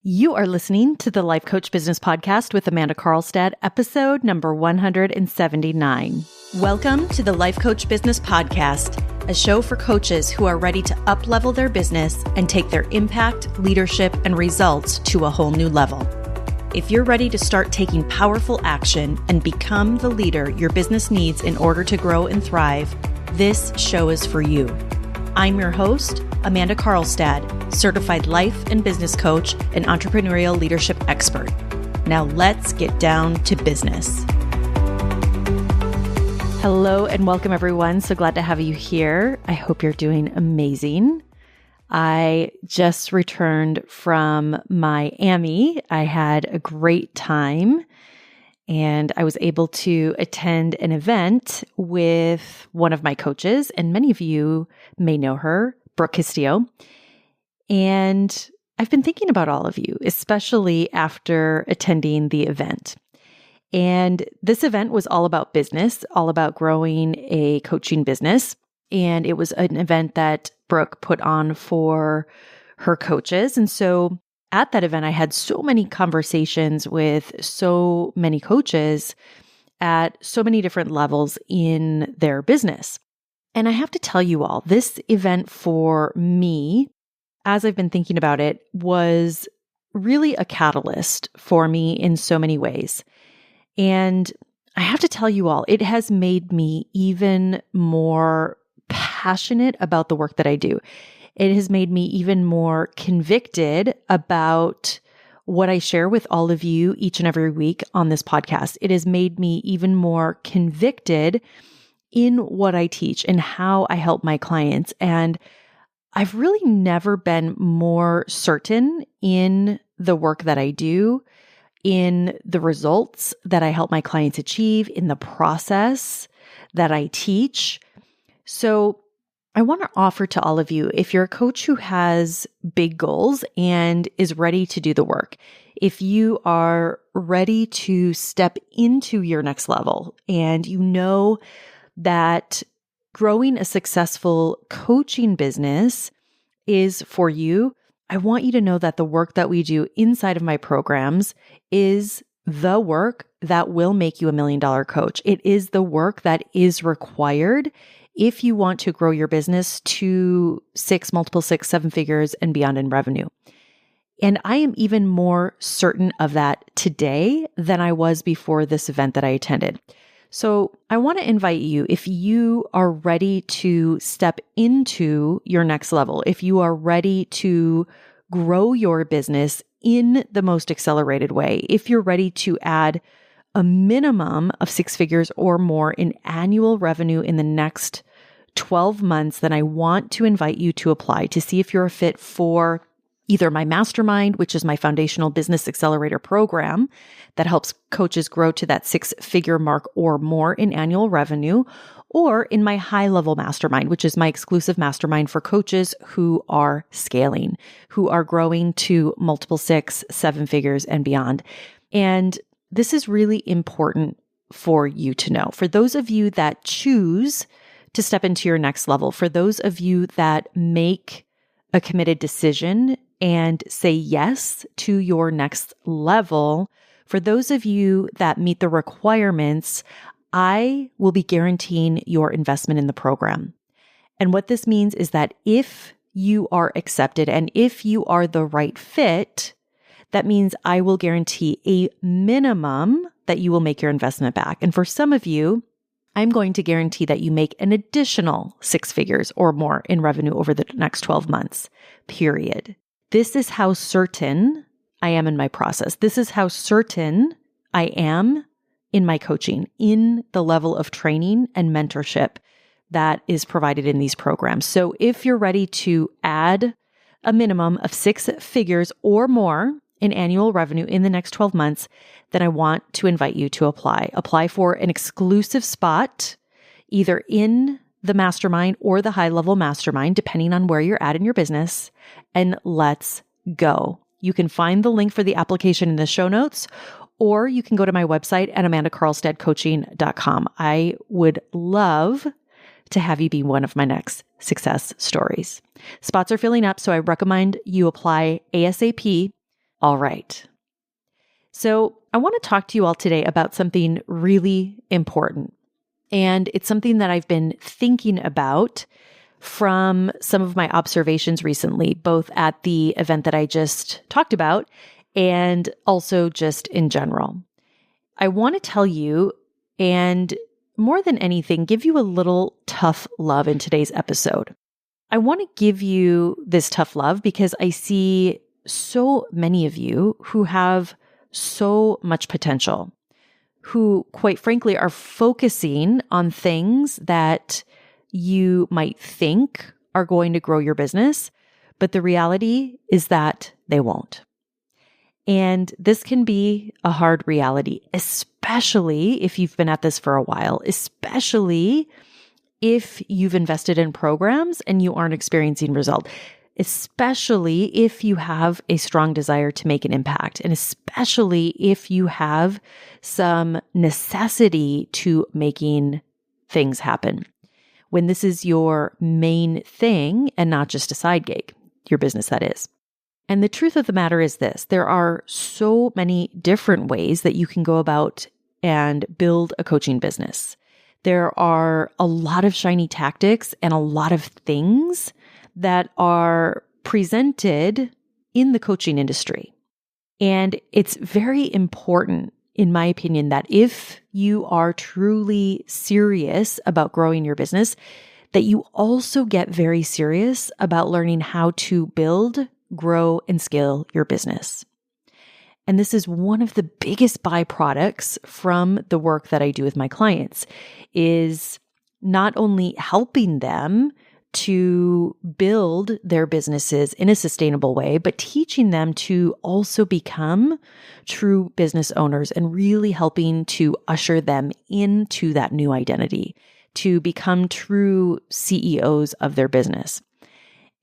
You are listening to the Life Coach Business Podcast with Amanda Carlstad, episode number 179. Welcome to the Life Coach Business Podcast, a show for coaches who are ready to up-level their business and take their impact, leadership, and results to a whole new level. If you're ready to start taking powerful action and become the leader your business needs in order to grow and thrive, this show is for you. I'm your host, Amanda Carlstad, certified life and business coach and entrepreneurial leadership expert. Now let's get down to business. Hello and welcome everyone. So glad to have you here. I hope you're doing amazing. I just returned from Miami. I had a great time and I was able to attend an event with one of my coaches, and many of you may know her, Brooke Castillo. And I've been thinking about all of you, especially after attending the event. And this event was all about business, all about growing a coaching business. And it was an event that Brooke put on for her coaches. And so at that event, I had so many conversations with so many coaches at so many different levels in their business. And I have to tell you all, this event for me, as I've been thinking about it, was really a catalyst for me in so many ways. And I have to tell you all, it has made me even more passionate about the work that I do. It has made me even more convicted about what I share with all of you each and every week on this podcast. It has made me even more convicted in what I teach and how I help my clients. And I've really never been more certain in the work that I do, in the results that I help my clients achieve, in the process that I teach. So I want to offer to all of you, if you're a coach who has big goals and is ready to do the work, if you are ready to step into your next level and you know that growing a successful coaching business is for you, I want you to know that the work that we do inside of my programs is the work that will make you $1 million coach. It is the work that is required if you want to grow your business to multiple six, seven figures and beyond in revenue. And I am even more certain of that today than I was before this event that I attended. So I want to invite you, if you are ready to step into your next level, if you are ready to grow your business in the most accelerated way, if you're ready to add a minimum of 6 figures or more in annual revenue in the next 12 months, then I want to invite you to apply to see if you're a fit for either my mastermind, which is my foundational business accelerator program that helps coaches grow to that 6-figure mark or more in annual revenue, or in my high-level mastermind, which is my exclusive mastermind for coaches who are scaling, who are growing to multiple 6, 7 figures and beyond. And this is really important for you to know. For those of you that choose to step into your next level, for those of you that make a committed decision and say yes to your next level, for those of you that meet the requirements, I will be guaranteeing your investment in the program. And what this means is that if you are accepted and if you are the right fit, that means I will guarantee a minimum that you will make your investment back. And for some of you, I'm going to guarantee that you make an additional 6 figures or more in revenue over the next 12 months, period. This is how certain I am in my process. This is how certain I am in my coaching, in the level of training and mentorship that is provided in these programs. So if you're ready to add a minimum of 6 figures or more in annual revenue in the next 12 months, then I want to invite you to apply. Apply for an exclusive spot, either in the mastermind or the high-level mastermind, depending on where you're at in your business, and let's go. You can find the link for the application in the show notes, or you can go to my website at amandacarlstadcoaching.com. I would love to have you be one of my next success stories. Spots are filling up, so I recommend you apply ASAP All right. So I want to talk to you all today about something really important. And it's something that I've been thinking about from some of my observations recently, both at the event that I just talked about and also just in general. I want to tell you, and more than anything, give you a little tough love in today's episode. I want to give you this tough love because I see so many of you who have so much potential, who quite frankly are focusing on things that you might think are going to grow your business, but the reality is that they won't. And this can be a hard reality, especially if you've been at this for a while, especially if you've invested in programs and you aren't experiencing result, especially if you have a strong desire to make an impact, and especially if you have some necessity to making things happen. When this is your main thing and not just a side gig, your business that is. And the truth of the matter is this: there are so many different ways that you can go about and build a coaching business. There are a lot of shiny tactics and a lot of things that are presented in the coaching industry. And it's very important, in my opinion, that if you are truly serious about growing your business, that you also get very serious about learning how to build, grow, and scale your business. And this is one of the biggest byproducts from the work that I do with my clients, is not only helping them to build their businesses in a sustainable way, but teaching them to also become true business owners and really helping to usher them into that new identity, to become true CEOs of their business.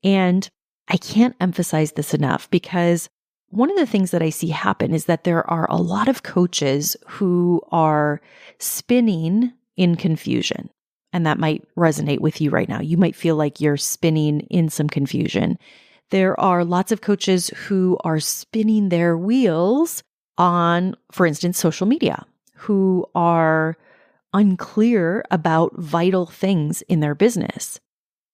And I can't emphasize this enough, because one of the things that I see happen is that there are a lot of coaches who are spinning in confusion. And that might resonate with you right now. You might feel like you're spinning in some confusion. There are lots of coaches who are spinning their wheels on, for instance, social media, who are unclear about vital things in their business.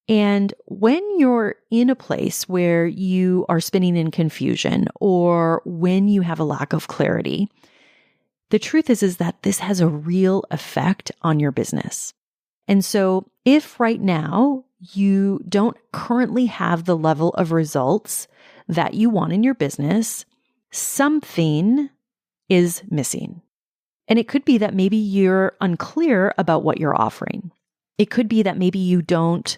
And when you're in a place where you are spinning in confusion, or when you have a lack of clarity, the truth is that this has a real effect on your business. And so if right now you don't currently have the level of results that you want in your business, something is missing. And it could be that maybe you're unclear about what you're offering. It could be that maybe you don't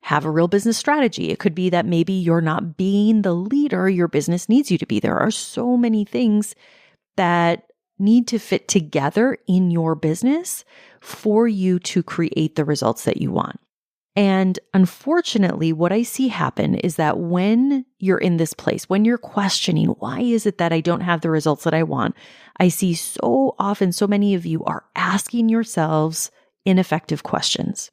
have a real business strategy. It could be that maybe you're not being the leader your business needs you to be. There are so many things that need to fit together in your business for you to create the results that you want. And unfortunately, what I see happen is that when you're in this place, when you're questioning, why is it that I don't have the results that I want? I see so often, so many of you are asking yourselves ineffective questions.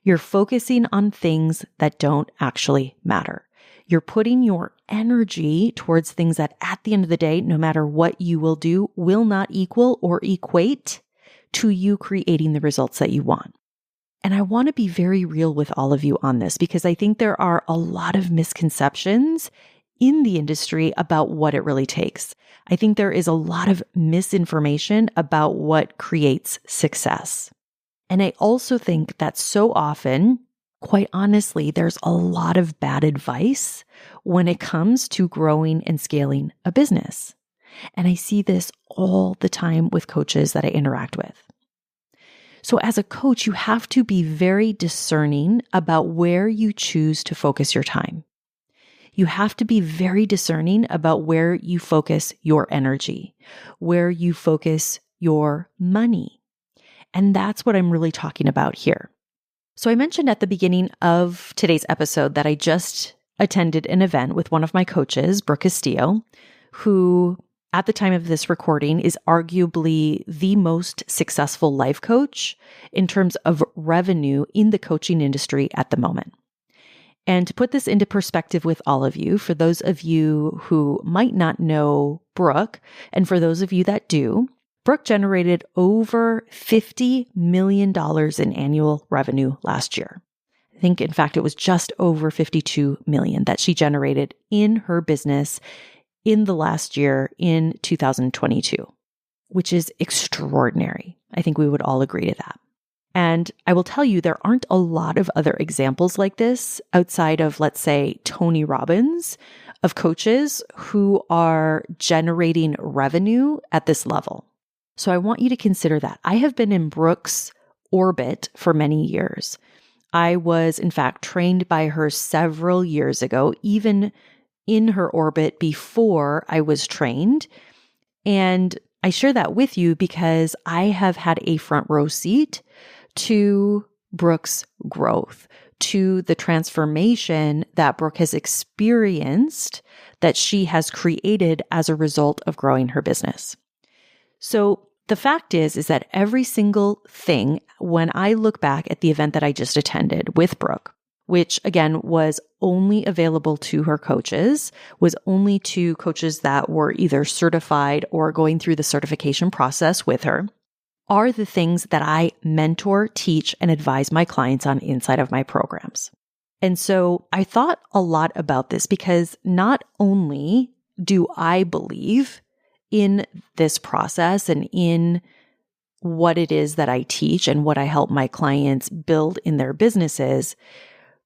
You're focusing on things that don't actually matter. You're putting your energy towards things that at the end of the day, no matter what you will do, will not equal or equate to you creating the results that you want. And I want to be very real with all of you on this, because I think there are a lot of misconceptions in the industry about what it really takes. I think there is a lot of misinformation about what creates success. And I also think that so often, quite honestly, there's a lot of bad advice when it comes to growing and scaling a business. And I see this all the time with coaches that I interact with. So as a coach, you have to be very discerning about where you choose to focus your time. You have to be very discerning about where you focus your energy, where you focus your money. And that's what I'm really talking about here. So I mentioned at the beginning of today's episode that I just attended an event with one of my coaches, Brooke Castillo, who at the time of this recording is arguably the most successful life coach in terms of revenue in the coaching industry at the moment. And to put this into perspective with all of you, for those of you who might not know Brooke, and for those of you that do, Brooke generated over $50 million in annual revenue last year. I think, in fact, it was just over 52 million that she generated in her business in the last year in 2022, which is extraordinary. I think we would all agree to that. And I will tell you, there aren't a lot of other examples like this outside of, let's say, Tony Robbins, of coaches who are generating revenue at this level. So I want you to consider that. I have been in Brooke's orbit for many years. I was, in fact, trained by her several years ago, even in her orbit before I was trained. And I share that with you because I have had a front row seat to Brooke's growth, to the transformation that Brooke has experienced, that she has created as a result of growing her business. So the fact is that every single thing, when I look back at the event that I just attended with Brooke, which again was only available to her coaches, was only to coaches that were either certified or going through the certification process with her, are the things that I mentor, teach, and advise my clients on inside of my programs. And so I thought a lot about this because not only do I believe in this process and in what it is that I teach and what I help my clients build in their businesses,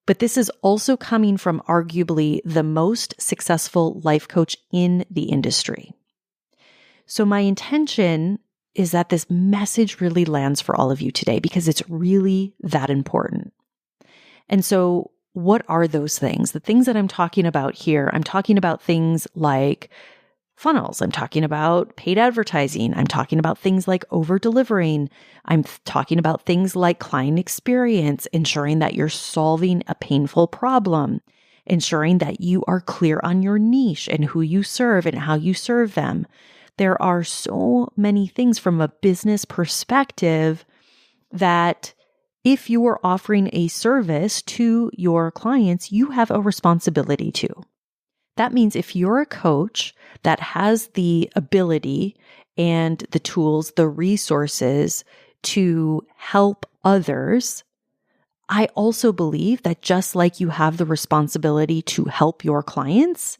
but this is also coming from arguably the most successful life coach in the industry. So my intention is that this message really lands for all of you today because it's really that important. And so what are those things? The things that I'm talking about here, I'm talking about things like funnels. I'm talking about paid advertising. I'm talking about things like over-delivering. I'm talking about things like client experience, ensuring that you're solving a painful problem, ensuring that you are clear on your niche and who you serve and how you serve them. There are so many things from a business perspective that if you are offering a service to your clients, you have a responsibility to. That means if you're a coach that has the ability and the tools, the resources to help others, I also believe that just like you have the responsibility to help your clients,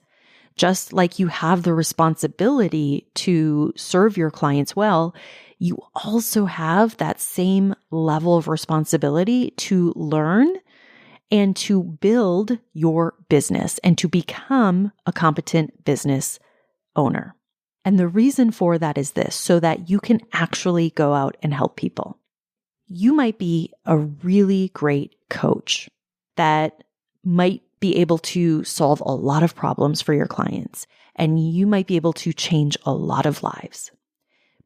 just like you have the responsibility to serve your clients well, you also have that same level of responsibility to learn and to build your business and to become a competent business owner. And the reason for that is this, so that you can actually go out and help people. You might be a really great coach that might be able to solve a lot of problems for your clients, and you might be able to change a lot of lives.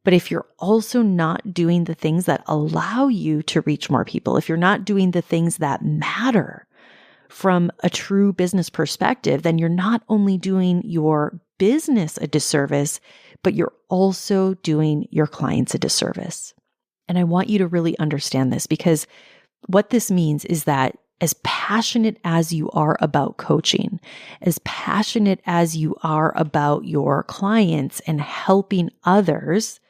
But if you're also not doing the things that allow you to reach more people, if you're not doing the things that matter from a true business perspective, then you're not only doing your business a disservice, but you're also doing your clients a disservice. And I want you to really understand this, because what this means is that as passionate as you are about coaching, as passionate as you are about your clients and helping others,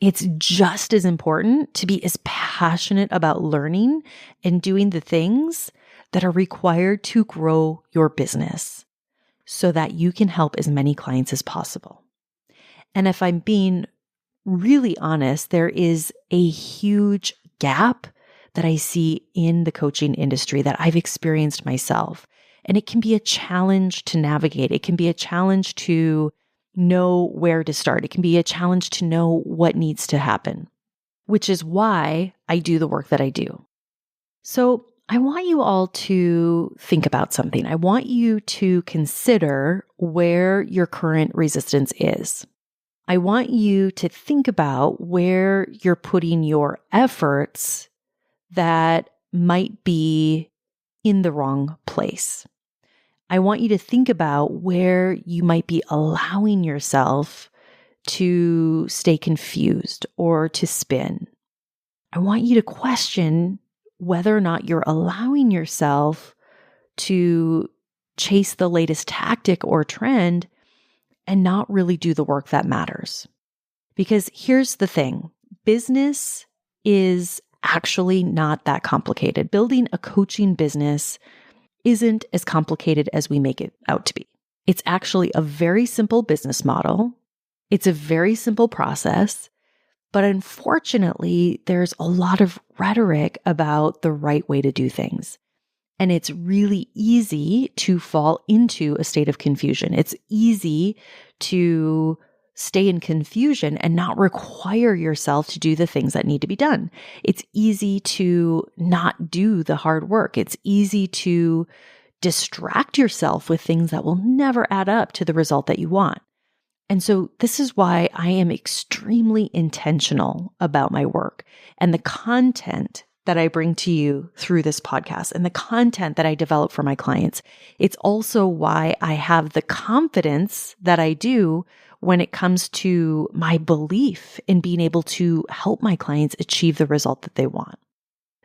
it's just as important to be as passionate about learning and doing the things that are required to grow your business so that you can help as many clients as possible. And if I'm being really honest, there is a huge gap that I see in the coaching industry that I've experienced myself. And it can be a challenge to navigate. It can be a challenge to know where to start. It can be a challenge to know what needs to happen, which is why I do the work that I do. So I want you all to think about something. I want you to consider where your current resistance is. I want you to think about where you're putting your efforts that might be in the wrong place. I want you to think about where you might be allowing yourself to stay confused or to spin. I want you to question whether or not you're allowing yourself to chase the latest tactic or trend and not really do the work that matters. Because here's the thing, business is actually not that complicated. Building a coaching business isn't as complicated as we make it out to be. It's actually a very simple business model. It's a very simple process. But unfortunately, there's a lot of rhetoric about the right way to do things. And it's really easy to fall into a state of confusion. It's easy to stay in confusion and not require yourself to do the things that need to be done. It's easy to not do the hard work. It's easy to distract yourself with things that will never add up to the result that you want. And so this is why I am extremely intentional about my work and the content that I bring to you through this podcast and the content that I develop for my clients. It's also why I have the confidence that I do when it comes to my belief in being able to help my clients achieve the result that they want.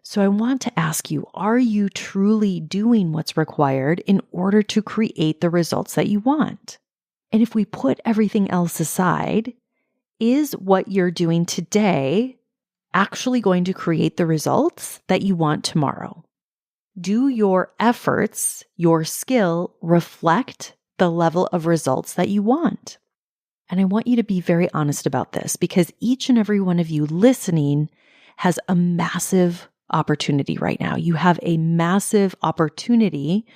So I want to ask you, are you truly doing what's required in order to create the results that you want? And if we put everything else aside, is what you're doing today actually going to create the results that you want tomorrow? Do your efforts, your skill reflect the level of results that you want? And I want you to be very honest about this because each and every one of you listening has a massive opportunity right now. You have a massive opportunity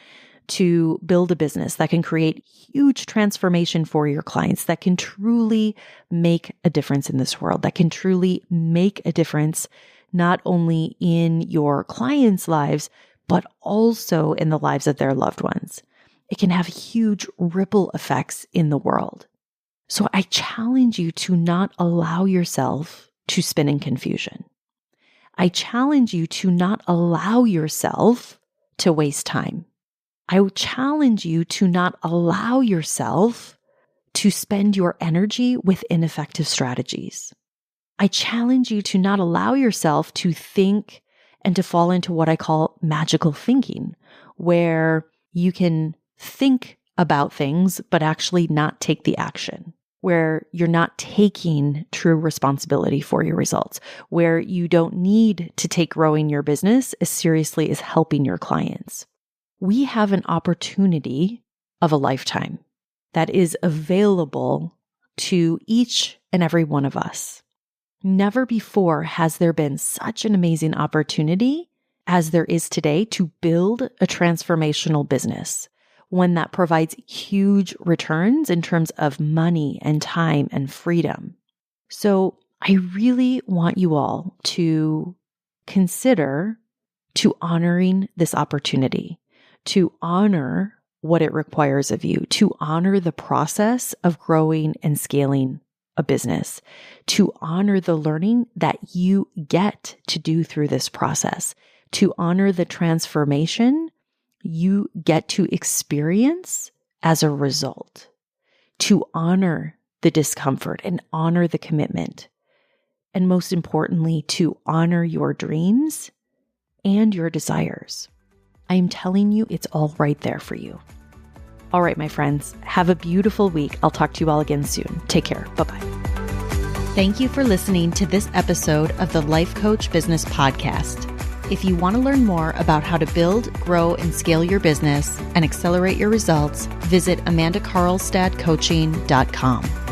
to build a business that can create huge transformation for your clients, that can truly make a difference in this world, that can truly make a difference not only in your clients' lives, but also in the lives of their loved ones. It can have huge ripple effects in the world. So I challenge you to not allow yourself to spin in confusion. I challenge you to not allow yourself to waste time. I challenge you to not allow yourself to spend your energy with ineffective strategies. I challenge you to not allow yourself to think and to fall into what I call magical thinking, where you can think about things, but actually not take the action, where you're not taking true responsibility for your results, where you don't need to take growing your business as seriously as helping your clients. We have an opportunity of a lifetime that is available to each and every one of us. Never before has there been such an amazing opportunity as there is today to build a transformational business, one that provides huge returns in terms of money and time and freedom. So I really want you all to consider to honoring this opportunity, to honor what it requires of you, to honor the process of growing and scaling a business, to honor the learning that you get to do through this process, to honor the transformation you get to experience as a result, to honor the discomfort and honor the commitment, and most importantly, to honor your dreams and your desires. I am telling you, it's all right there for you. All right, my friends, have a beautiful week. I'll talk to you all again soon. Take care. Bye-bye. Thank you for listening to this episode of the Life Coach Business Podcast. If you want to learn more about how to build, grow, and scale your business and accelerate your results, visit amandakarlstadcoaching.com.